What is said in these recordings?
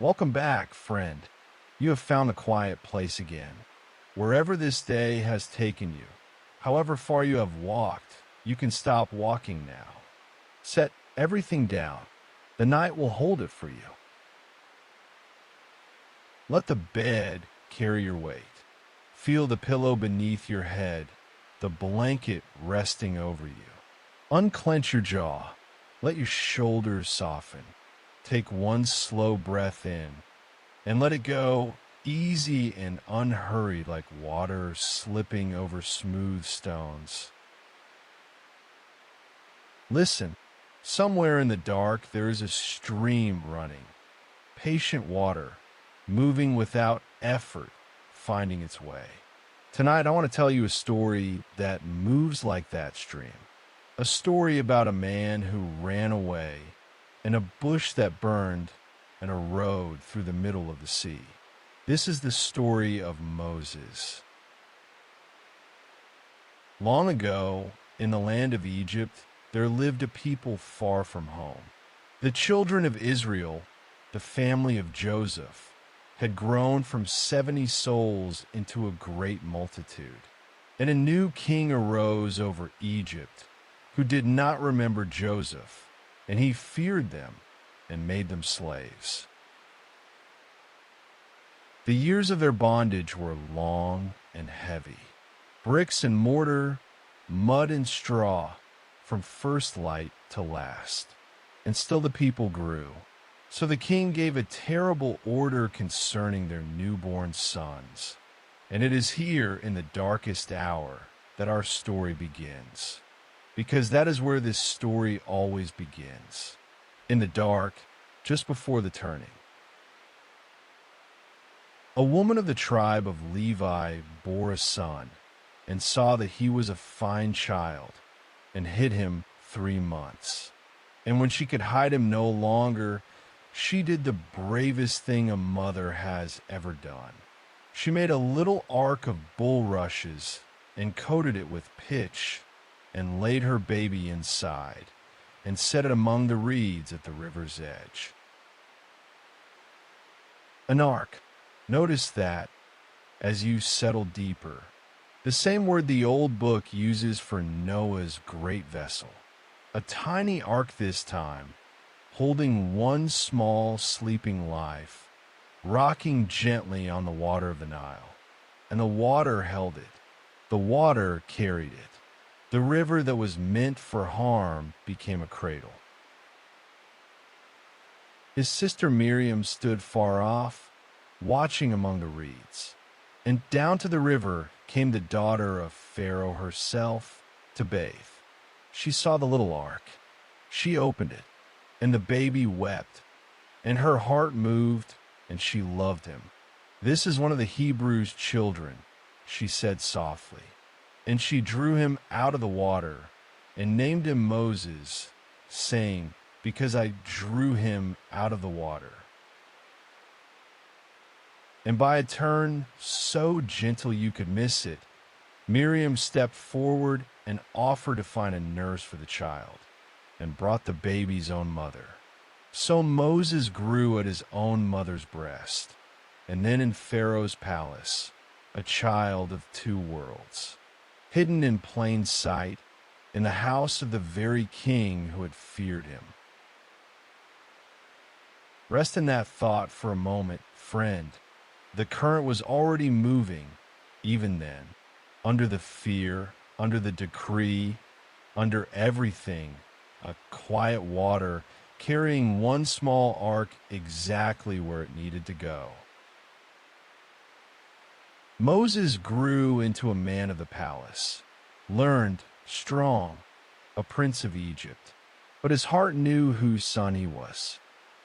Welcome back, friend. You have found a quiet place again. Wherever this day has taken you, however far you have walked, you can stop walking now. Set everything down. The night will hold it for you. Let the bed carry your weight. Feel the pillow beneath your head, the blanket resting over you. Unclench your jaw. Let your shoulders soften. Take one slow breath in and let it go easy and unhurried like water slipping over smooth stones. Listen, somewhere in the dark there is a stream running, patient water, moving without effort, finding its way. Tonight I want to tell you a story that moves like that stream. A story about a man who ran away, and a bush that burned, and a road through the middle of the sea. This is the story of Moses. Long ago, in the land of Egypt, there lived a people far from home. The children of Israel, the family of Joseph, had grown from 70 souls into a great multitude. And a new king arose over Egypt, who did not remember Joseph, and he feared them and made them slaves. The years of their bondage were long and heavy. Bricks and mortar, mud and straw, from first light to last. And still the people grew. So the king gave a terrible order concerning their newborn sons. And it is here in the darkest hour that our story begins. Because that is where this story always begins. In the dark, just before the turning. A woman of the tribe of Levi bore a son, and saw that he was a fine child, and hid him 3 months. And when she could hide him no longer, she did the bravest thing a mother has ever done. She made a little ark of bulrushes, and coated it with pitch, and laid her baby inside, and set it among the reeds at the river's edge. An ark. Notice that, as you settle deeper, the same word the old book uses for Noah's great vessel. A tiny ark this time, holding one small sleeping life, rocking gently on the water of the Nile. And the water held it. The water carried it. The river that was meant for harm became a cradle. His sister Miriam stood far off, watching among the reeds. And down to the river came the daughter of Pharaoh herself to bathe. She saw the little ark. She opened it, and the baby wept, and her heart moved, and she loved him. "This is one of the Hebrews' children," she said softly. And she drew him out of the water and named him Moses, saying, "Because I drew him out of the water." And by a turn so gentle you could miss it, Miriam stepped forward and offered to find a nurse for the child, and brought the baby's own mother. So Moses grew at his own mother's breast, and then in Pharaoh's palace, a child of 2 worlds. Hidden in plain sight, in the house of the very king who had feared him. Rest in that thought for a moment, friend. The current was already moving, even then, under the fear, under the decree, under everything, a quiet water carrying one small ark exactly where it needed to go. Moses grew into a man of the palace, learned, strong, a prince of Egypt. But his heart knew whose son he was.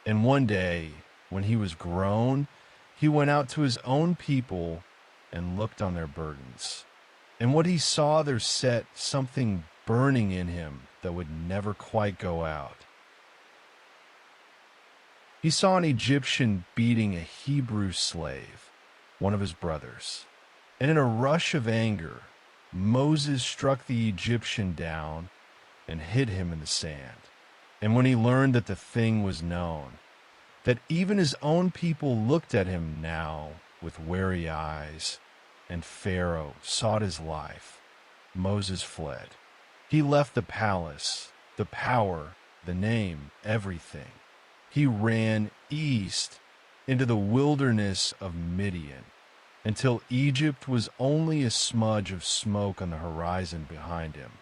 And one day, when he was grown, he went out to his own people and looked on their burdens. And what he saw there set something burning in him that would never quite go out. He saw an Egyptian beating a Hebrew slave, one of his brothers. And in a rush of anger, Moses struck the Egyptian down and hid him in the sand. And when he learned that the thing was known, that even his own people looked at him now with wary eyes, and Pharaoh sought his life. Moses fled. He left the palace, the power, the name, everything. He ran east into the wilderness of Midian until Egypt was only a smudge of smoke on the horizon behind him.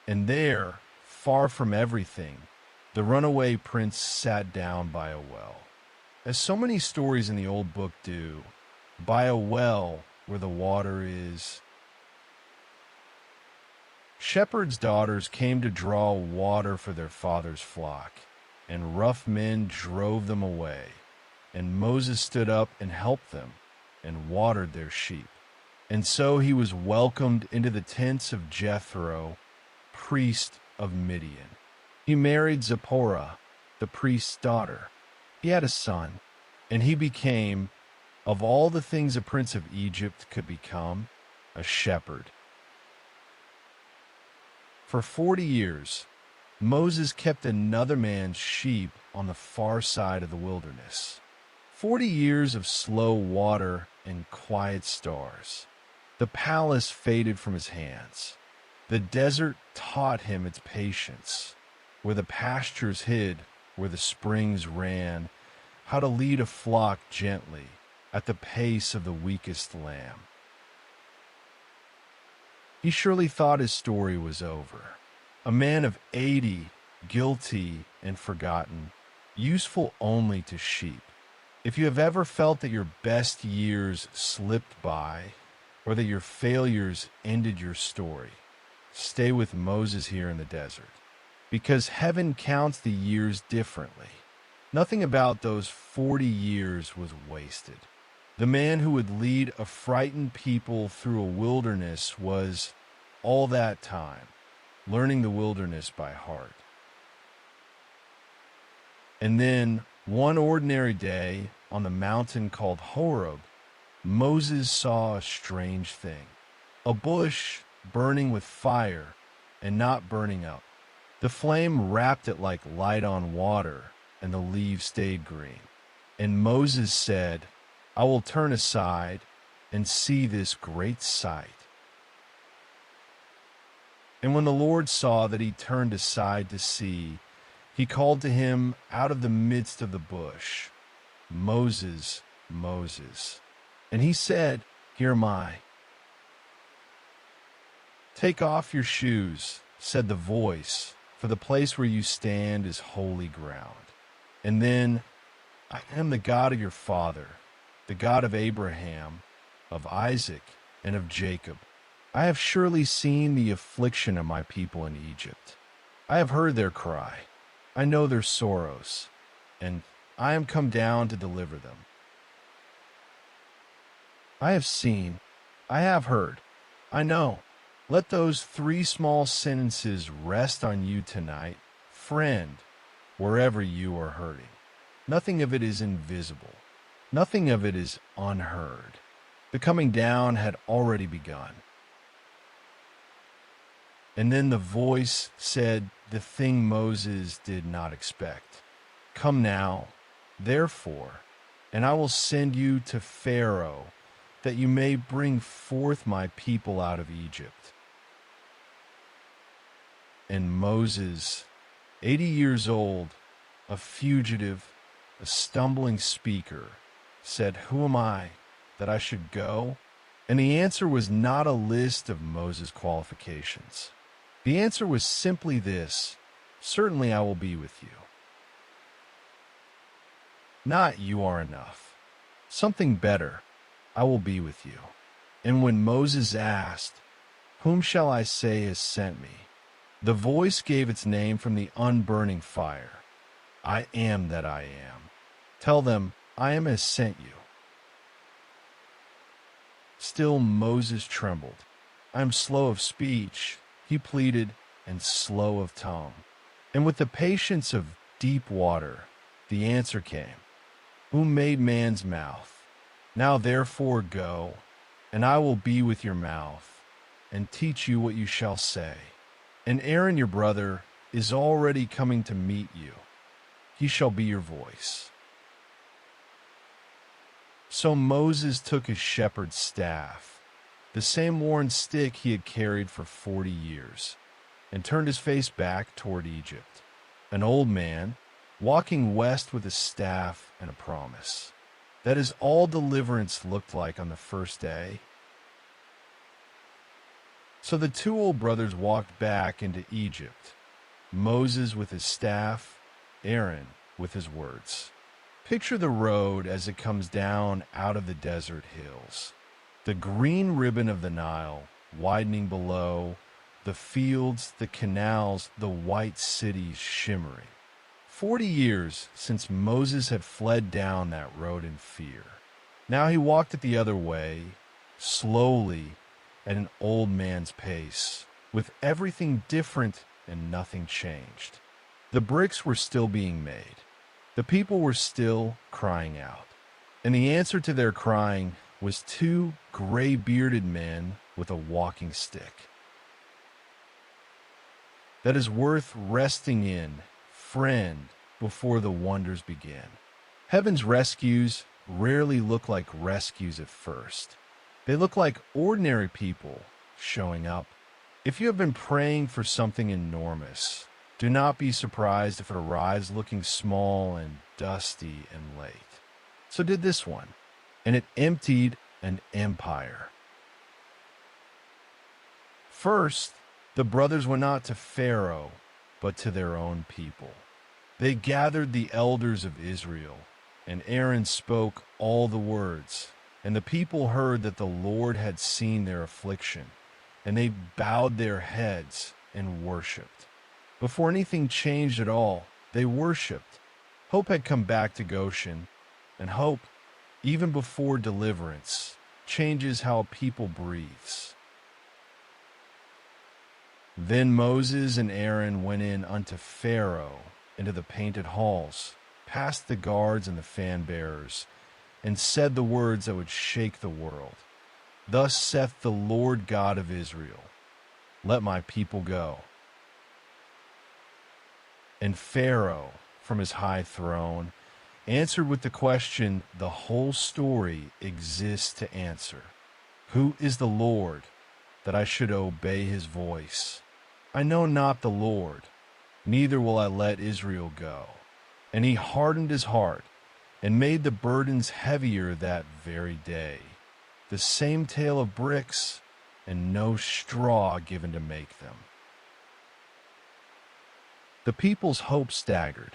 And there, far from everything, the runaway prince sat down by a well. As so many stories in the old book do, by a well where the water is. Shepherds' daughters came to draw water for their father's flock, and rough men drove them away. And Moses stood up and helped them, and watered their sheep. And so he was welcomed into the tents of Jethro, priest of Midian. He married Zipporah, the priest's daughter. He had a son, and he became, of all the things a prince of Egypt could become, a shepherd. For 40 years, Moses kept another man's sheep on the far side of the wilderness. 40 years of slow water and quiet stars. The palace faded from his hands. The desert taught him its patience, where the pastures hid, where the springs ran, how to lead a flock gently at the pace of the weakest lamb. He surely thought his story was over. A man of 80, guilty and forgotten, useful only to sheep. If you have ever felt that your best years slipped by, or that your failures ended your story, stay with Moses here in the desert, because heaven counts the years differently. Nothing about those 40 years was wasted. The man who would lead a frightened people through a wilderness was, all that time, learning the wilderness by heart. And then, one ordinary day, on the mountain called Horeb, Moses saw a strange thing. A bush burning with fire and not burning up. The flame wrapped it like light on water, and the leaves stayed green. And Moses said, I will turn aside and see this great sight. And when the Lord saw that he turned aside to see, he called to him out of the midst of the bush, Moses, Moses. And he said, Here am I. Take off your shoes, said the voice, for the place where you stand is holy ground. And then, I am the God of your father, the God of Abraham, of Isaac, and of Jacob. I have surely seen the affliction of my people in Egypt. I have heard their cry. I know their sorrows, and I am come down to deliver them. I have seen, I have heard, I know. Let those 3 small sentences rest on you tonight, friend, wherever you are hurting. Nothing of it is invisible. Nothing of it is unheard. The coming down had already begun. And then the voice said the thing Moses did not expect. Come now, therefore, and I will send you to Pharaoh, that you may bring forth my people out of Egypt. And Moses, 80 years old, a fugitive, a stumbling speaker, said, Who am I, that I should go? And the answer was not a list of Moses' qualifications. The answer was simply this: certainly I will be with you. Not you are enough. Something better, I will be with you. And when Moses asked, Whom shall I say has sent me? The voice gave its name from the unburning fire. I am that I am. Tell them, I am has sent you. Still Moses trembled. I am slow of speech, he pleaded, and slow of tongue. And with the patience of deep water, the answer came. Who made man's mouth? Now therefore go, and I will be with your mouth, and teach you what you shall say. And Aaron your brother is already coming to meet you. he shall be your voice." So Moses took his shepherd's staff, the same worn stick he had carried for 40 years, and turned his face back toward Egypt, an old man, walking west with a staff and a promise. That is all deliverance looked like on the first day. So the two old brothers walked back into Egypt, Moses with his staff, Aaron with his words. Picture the road as it comes down out of the desert hills. The green ribbon of the Nile widening below, the fields, the canals, the white cities shimmering. 40 years since Moses had fled down that road in fear. Now he walked it the other way, slowly, at an old man's pace, with everything different and nothing changed. The bricks were still being made. The people were still crying out. And the answer to their crying was two gray-bearded men with a walking stick. That is worth resting in, friend, before the wonders begin. Heaven's rescues rarely look like rescues at first. They look like ordinary people showing up. If you have been praying for something enormous, do not be surprised if it arrives looking small and dusty and late. So did this one, and it emptied an empire. First, the brothers went not to Pharaoh, but to their own people. They gathered the elders of Israel, and Aaron spoke all the words. And the people heard that the Lord had seen their affliction, and they bowed their heads and worshipped. Before anything changed at all, they worshipped. Hope had come back to Goshen, and hope, even before deliverance, changes how a people breathes. Then Moses and Aaron went in unto Pharaoh into the painted halls, past the guards and the fan bearers, and said the words that would shake the world. Thus saith the Lord God of Israel, let my people go. And Pharaoh, from his high throne, answered with the question the whole story exists to answer. Who is the Lord, that I should obey his voice? I know not the Lord, neither will I let Israel go. And he hardened his heart, and made the burdens heavier that very day. The same tale of bricks, and no straw given to make them. The people's hope staggered.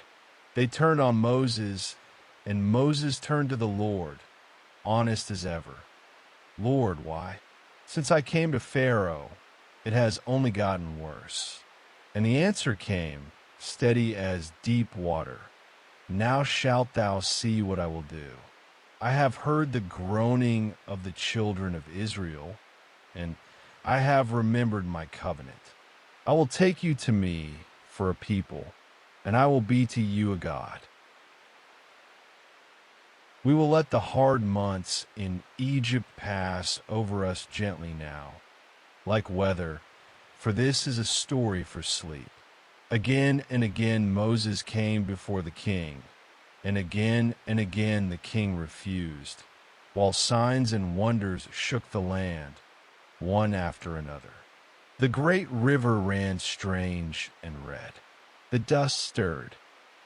They turned on Moses, and Moses turned to the Lord, honest as ever. Lord, why? Since I came to Pharaoh, it has only gotten worse. And the answer came, steady as deep water. Now shalt thou see what I will do. I have heard the groaning of the children of Israel, and I have remembered my covenant. I will take you to me for a people, and I will be to you a God. We will let the hard months in Egypt pass over us gently now, like weather, for this is a story for sleep. Again and again Moses came before the king, and again the king refused, while signs and wonders shook the land, one after another. The great river ran strange and red. The dust stirred.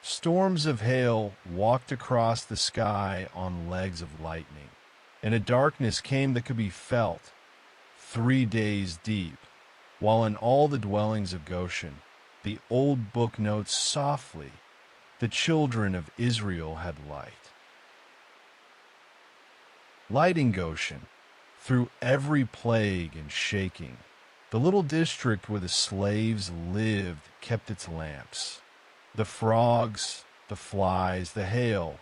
Storms of hail walked across the sky on legs of lightning, and a darkness came that could be felt 3 days deep, while in all the dwellings of Goshen, the old book notes softly, the children of Israel had light. Light in Goshen, through every plague and shaking, the little district where the slaves lived kept its lamps. The frogs, the flies, the hail,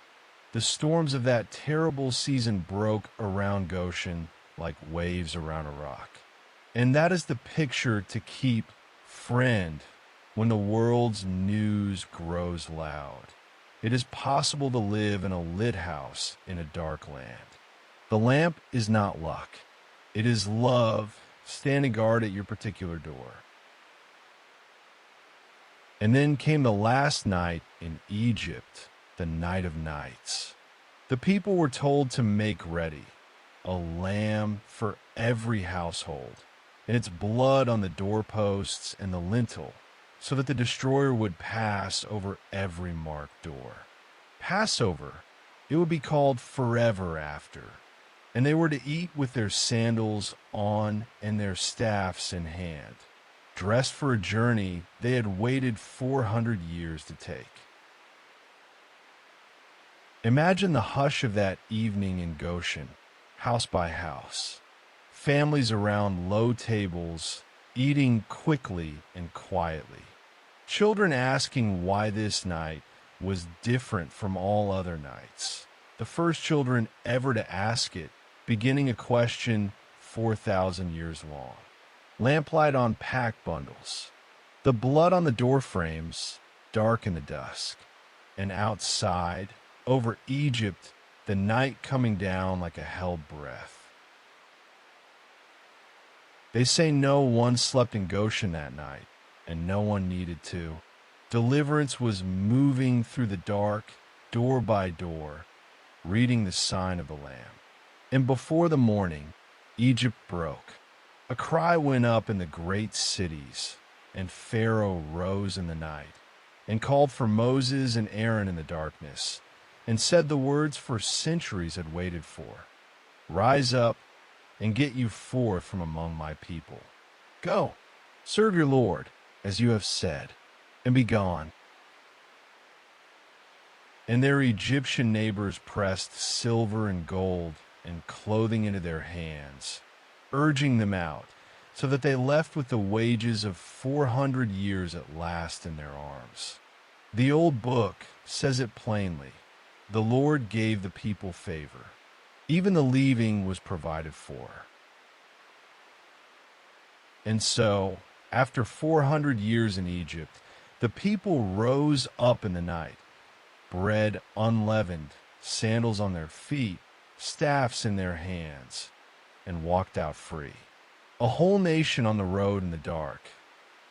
the storms of that terrible season broke around Goshen like waves around a rock. And that is the picture to keep, friend, when the world's news grows loud. It is possible to live in a lit house in a dark land. The lamp is not luck. It is love standing guard at your particular door. And then came the last night in Egypt, the night of nights. The people were told to make ready a lamb for every household, and its blood on the doorposts and the lintel, so that the destroyer would pass over every marked door. Passover, it would be called forever after, and they were to eat with their sandals on and their staffs in hand, dressed for a journey they had waited 400 years to take. Imagine the hush of that evening in Goshen, house by house, families around low tables, eating quickly and quietly, children asking why this night was different from all other nights, the first children ever to ask it, beginning a question 4,000 years long. Lamplight on pack bundles, the blood on the door frames, dark in the dusk, and outside, over Egypt, the night coming down like a hell breath. They say no one slept in Goshen that night, and no one needed to. Deliverance was moving through the dark, door by door, reading the sign of the Lamb. And before the morning, Egypt broke. A cry went up in the great cities, and Pharaoh rose in the night, and called for Moses and Aaron in the darkness, and said the words for centuries had waited for. Rise up and get you forth from among my people. Go, serve your Lord, as you have said, and be gone. And their Egyptian neighbors pressed silver and gold and clothing into their hands, urging them out, so that they left with the wages of 400 years at last in their arms. The old book says it plainly. The Lord gave the people favor. Even the leaving was provided for. And so, after 400 years in Egypt, the people rose up in the night, bread unleavened, sandals on their feet, staffs in their hands, and walked out free. A whole nation on the road in the dark,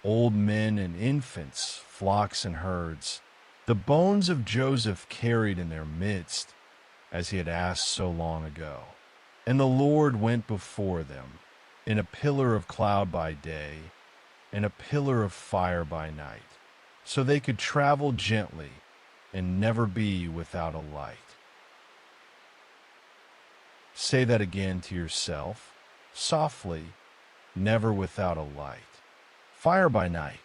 old men and infants, flocks and herds, the bones of Joseph carried in their midst, as he had asked so long ago. And the Lord went before them, in a pillar of cloud by day, and a pillar of fire by night, so they could travel gently and never be without a light. Say that again to yourself, softly, never without a light. Fire by night,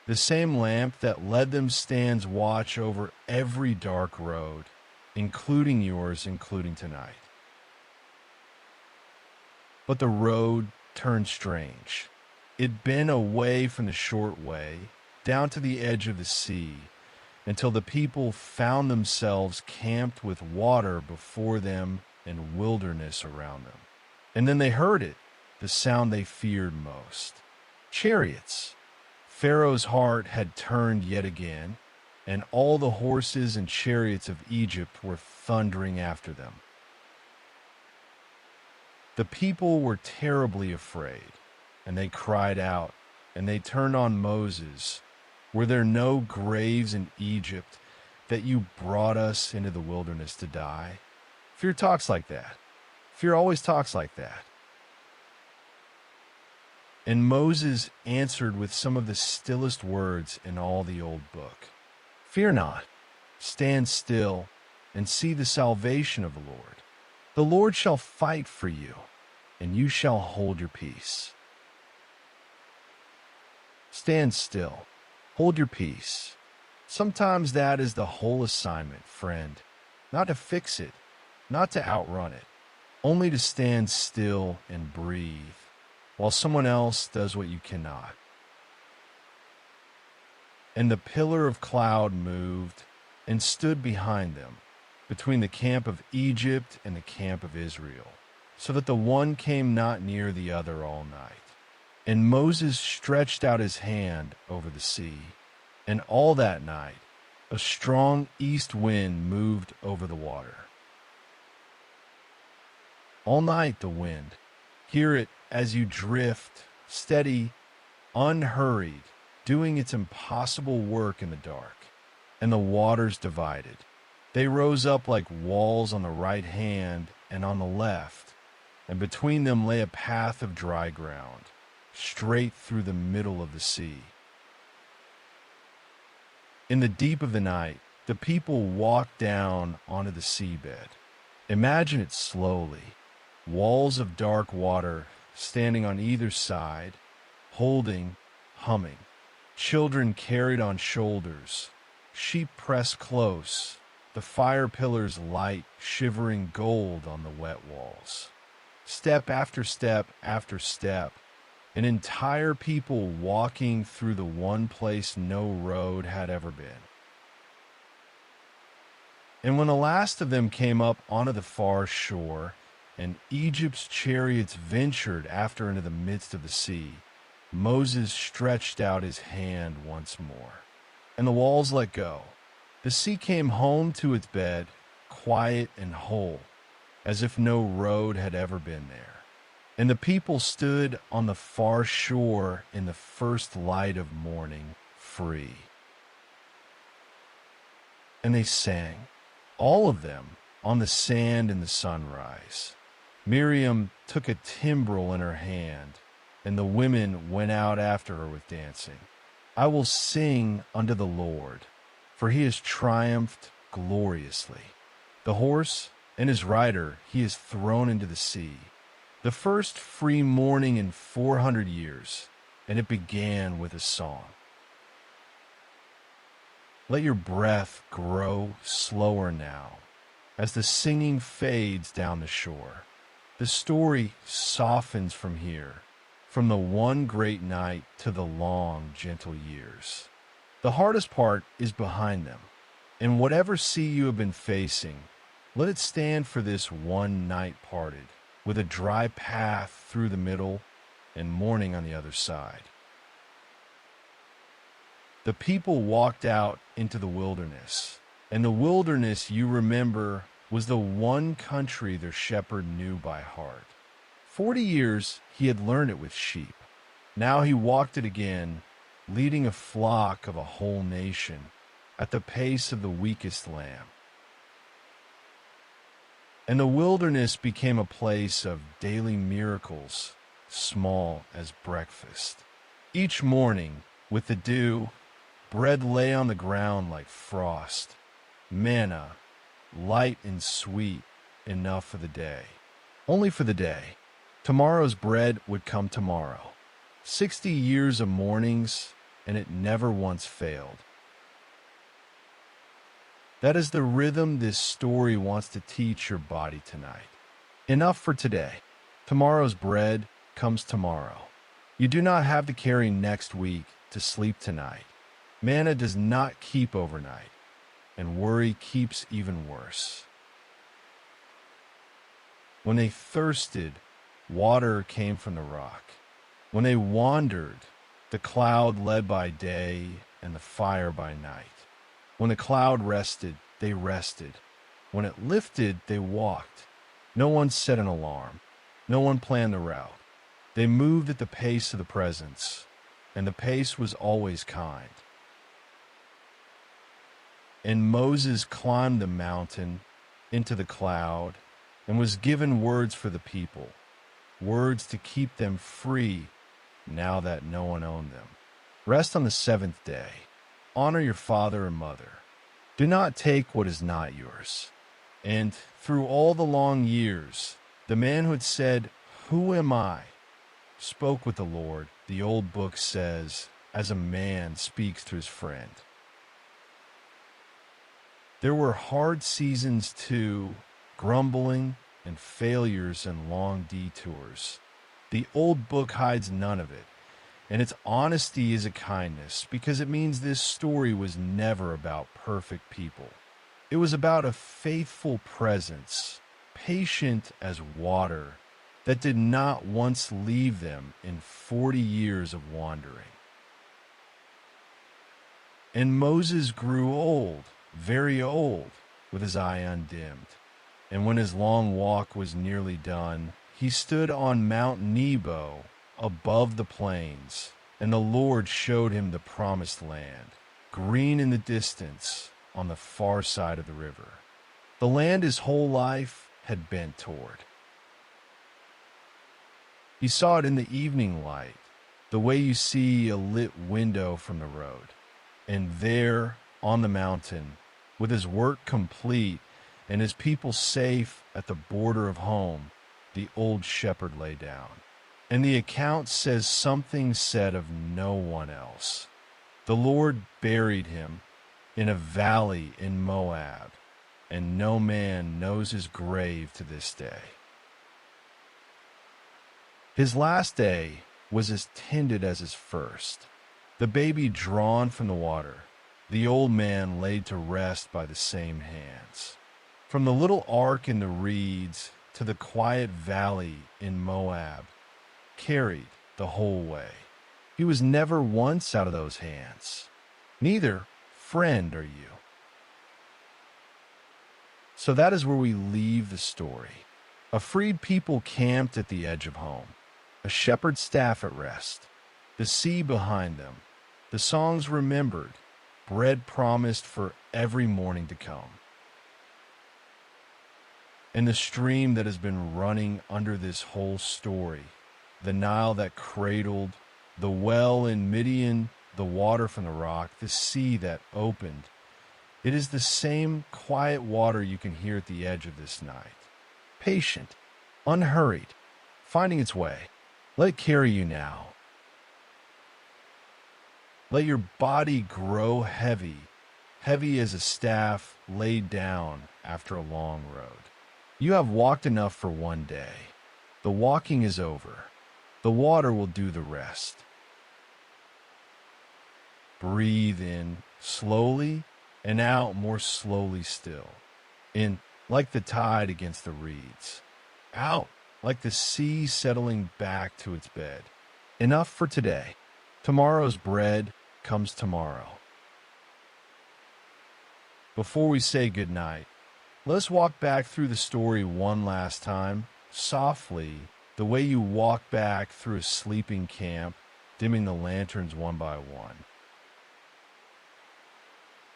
the same lamp that led them stands watch over every dark road, including yours, including tonight. But the road turned strange. It bent away from the short way, down to the edge of the sea, until the people found themselves camped with water before them and wilderness around them. And then they heard it, the sound they feared most. Chariots. Pharaoh's heart had turned yet again, and all the horses and chariots of Egypt were thundering after them. The people were terribly afraid, and they cried out, and they turned on Moses. Were there no graves in Egypt that you brought us into the wilderness to die? Fear talks like that. Fear always talks like that. And Moses answered with some of the stillest words in all the old book. Fear not, stand still, and see the salvation of the Lord. The Lord shall fight for you, and you shall hold your peace. Stand still, hold your peace. Sometimes that is the whole assignment, friend. Not to fix it, not to outrun it, only to stand still and breathe, while someone else does what you cannot. And the pillar of cloud moved and stood behind them, between the camp of Egypt and the camp of Israel, so that the one came not near the other all night. And Moses stretched out his hand over the sea, and all that night a strong east wind moved over the water. All night the wind, hear it as you drift, steady, unhurried, doing its impossible work in the dark. And the waters divided. They rose up like walls on the right hand and on the left, and between them lay a path of dry ground, straight through the middle of the sea. In the deep of the night, the people walked down onto the seabed. Imagine it slowly. Walls of dark water standing on either side, holding, humming. Children carried on shoulders, sheep pressed close, the fire pillars light, shivering gold on the wet walls. Step after step after step, an entire people walking through the one place no road had ever been. And when the last of them came up onto the far shore, and Egypt's chariots ventured after into the midst of the sea, Moses stretched out his hand once more, and the walls let go. The sea came home to its bed, quiet and whole, as if no road had ever been there. And the people stood on the far shore in the first light of morning, free. And they sang, all of them, on the sand in the sunrise. Miriam took a timbrel in her hand, and the women went out after her with dancing. I will sing unto the Lord, for he has triumphed gloriously. The horse and his rider he has thrown into the sea. The first free morning in 400 years, and it began with a song. Let your breath grow slower now, as the singing fades down the shore. The story softens from here, from the one great night to the long, gentle years. The hardest part is behind them, and whatever sea you have been facing, let it stand for this one night parted, with a dry path through the middle and morning on the other side. The people walked out into the wilderness, and the wilderness, you remember, was the one country their shepherd knew by heart. 40 years he had learned it with sheep. Now he walked it again, leading a flock of a whole nation at the pace of the weakest lamb. And the wilderness became a place of daily miracles, small as breakfast. Each morning, with the dew, bread lay on the ground like frost, manna, light and sweet, enough for the day. Only for the day. Tomorrow's bread would come tomorrow. 60 years of mornings, and it never once failed. That is the rhythm this story wants to teach your body tonight. Enough for today. Tomorrow's bread comes tomorrow. You do not have to carry next week to sleep tonight. Manna does not keep overnight, and worry keeps even worse. When they thirsted, water came from the rock. When they wandered, the cloud led by day and the fire by night. When the cloud rested, they rested. When it lifted, they walked. No one set an alarm. No one planned the route. They moved at the pace of the presence, and the pace was always kind. And Moses climbed the mountain into the cloud and was given words for the people, words to keep them free now that no one owned them. Rest on the seventh day. Honor your father and mother. Do not take what is not yours. And through all the long years, the man who had said, "Who am I?" spoke with the Lord, the old book says, as a man speaks to his friend. There were hard seasons too, grumbling and failures and long detours. The old book hides none of it, and its honesty is a kindness because it means this story was never about perfect people. It was about a faithful presence, patient as water, that did not once leave them in 40 years of wandering. And Moses grew old, very old, with his eye undimmed. And when his long walk was nearly done, he stood on Mount Nebo above the plains, And the Lord showed him the promised land, green in the distance on the far side of the river. The land his whole life had bent toward. He saw it in the evening light, the way you see a lit window from the road. And there, on the mountain, with his work complete and his people safe at the border of home, the old shepherd lay down. And the account says something said of no one else. The Lord buried him in a valley in Moab, and no man knows his grave to this day. His last day was as tended as his first. The baby drawn from the water, the old man laid to rest by the same hands. From the little ark in the reeds to the quiet valley in Moab, carried the whole way. He was never once out of those hands. Neither, friend, are you. So that is where we leave the story. A freed people camped at the edge of home, a shepherd's staff at rest, the sea behind them, the songs remembered, bread promised for every morning to come. And the stream that has been running under this whole story, the Nile that cradled, the well in Midian, the water from the rock, the sea that opened. It is the same quiet water you can hear at the edge of this night. Patient, unhurried, finding its way. Let it carry you now. Let your body grow heavy, heavy as a staff laid down after a long road. You have walked enough for one day. The walking is over. The water will do the rest. Breathe in slowly and out more slowly still. In like the tide against the reeds. Out like the sea settling back to its bed. Enough for today. Tomorrow's bread comes tomorrow. Before we say goodnight, let's walk back through the story one last time, softly, the way you walk back through a sleeping camp, dimming the lanterns one by one.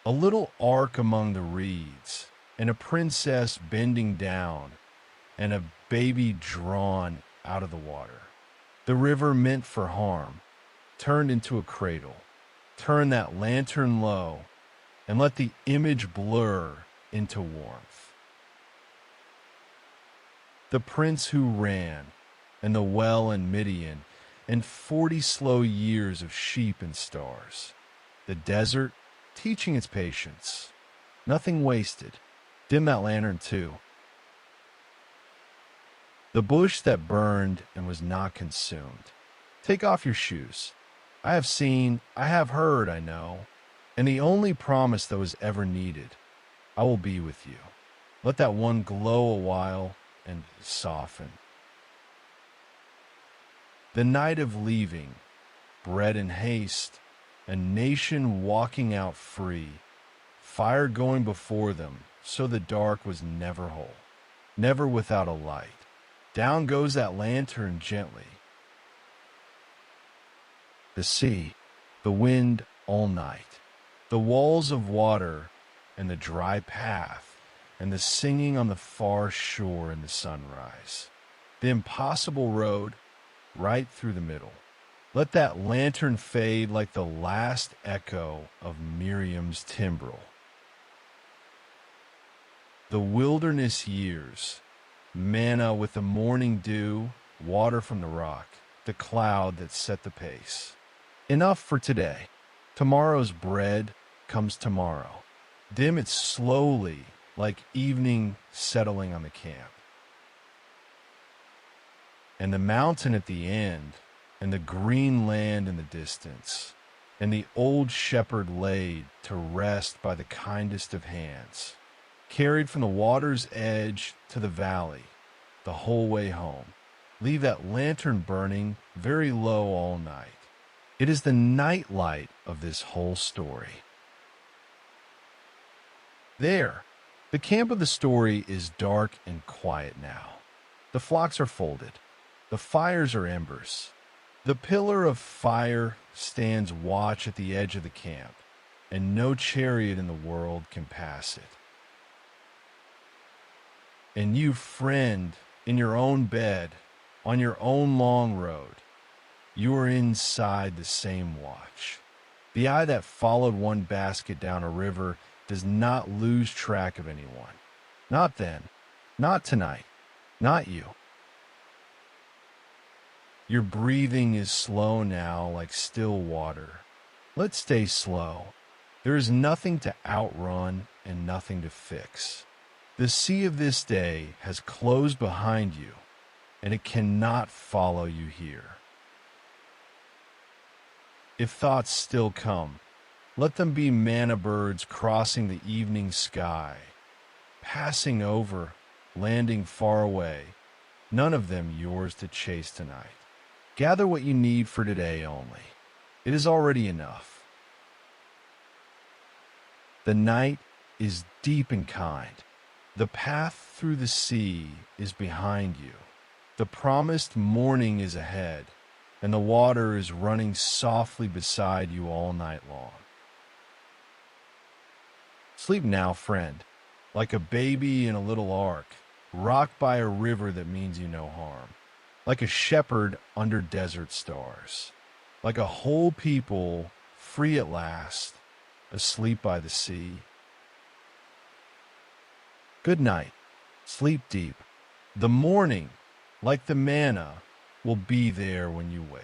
A little ark among the reeds, and a princess bending down, and a baby drawn out of the water. The river meant for harm, turned into a cradle. Turn that lantern low, and let the image blur into warmth. The prince who ran, and the well in Midian, and 40 slow years of sheep and stars. The desert, teaching its patience. Nothing wasted. Dim that lantern too. The bush that burned and was not consumed. Take off your shoes. I have seen, I have heard, I know, and the only promise that was ever needed, I will be with you. Let that one glow a while and soften. The night of leaving, bread in haste, a nation walking out free, fire going before them, so the dark was never whole, never without a light. Down goes that lantern gently. The sea, the wind all night, the walls of water and the dry path, and the singing on the far shore in the sunrise. The impossible road right through the middle. Let that lantern fade like the last echo of Miriam's timbrel. The wilderness years, manna with the morning dew, water from the rock, the cloud that set the pace. Enough for today. Tomorrow's bread comes tomorrow. Dim it slowly, like evening settling on the camp. And the mountain at the end, and the green land in the distance, and the old shepherd laid to rest by the kindest of hands, carried from the water's edge to the valley, the whole way home. Leave that lantern burning very low all night. It is the night light of this whole story. There, the camp of the story is dark and quiet now. The flocks are folded. The fires are embers. The pillar of fire stands watch at the edge of the camp, and no chariot in the world can pass it. And you, friend, in your own bed, on your own long road, you are inside the same watch. The eye that followed one basket down a river does not lose track of anyone. Not then, not tonight, not you. Your breathing is slow now, like still water. Let's stay slow. There is nothing to outrun and nothing to fix. The sea of this day has closed behind you, and it cannot follow you here. If thoughts still come, let them be manna birds crossing the evening sky, passing over, landing far away, none of them yours to chase tonight. Gather what you need for today only. It is already enough. The night is deep and kind. The path through the sea is behind you. The promised morning is ahead, and the water is running softly beside you all night long. Sleep now, friend, like a baby in a little ark, rocked by a river that means you no harm, like a shepherd under desert stars, like a whole people free at last, asleep by the sea. Good night. Sleep deep. The morning, like the manna, will be there when you wake.